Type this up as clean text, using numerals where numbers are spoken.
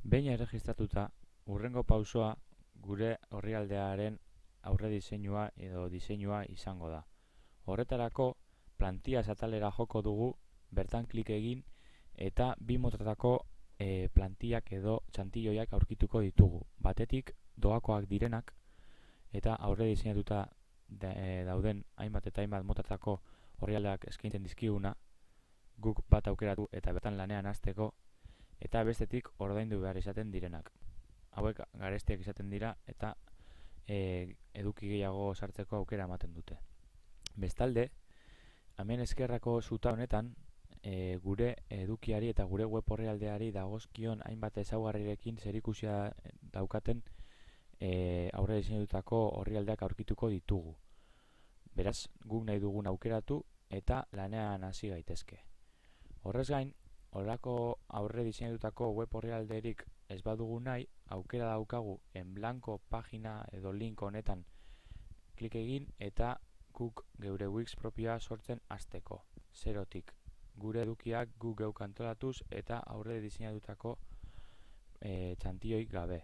Behin erregistratuta, hurrengo pausoa gure orrialdearen aurre diseinua edo diseinua izango da. Horretarako, plantillas atalera joko dugu, bertan klik egin eta bi motatako plantillak edo txantilloiak aurkituko ditugu. Batetik doakoak direnak eta aurre diseinatuta dauden hainbat eta hainbat motatako orrialdeak eskaintzen dizkiguna, guk bat aukeratu eta bertan lanean hasteko, eta bestetik ordaindu behar izaten direnak. Hauek garestiak izaten dira eta eduki gehiago sartzeko aukera ematen dute. Bestalde, hemen eskerrako zuta honetan gure edukiari eta gure web orrialdeari dagozkion hainbat ezaugarrirekin zerikusia daukaten aurre diseinatutako orrialdeak aurkituko ditugu. Beraz, guk nahi dugun aukeratu eta lanean hasi gaitezke. Horrez gain, horrelako aurre diseinatutako web orrialderik ez badugu nahi, aukera daukagu en blanco pagina edo link honetan klik egin eta guk geure Wix propioa sortzen hasteko. Zerotik, gure edukiak guk geuk antolatuz eta aurre diseinatutako txantilloi gabe.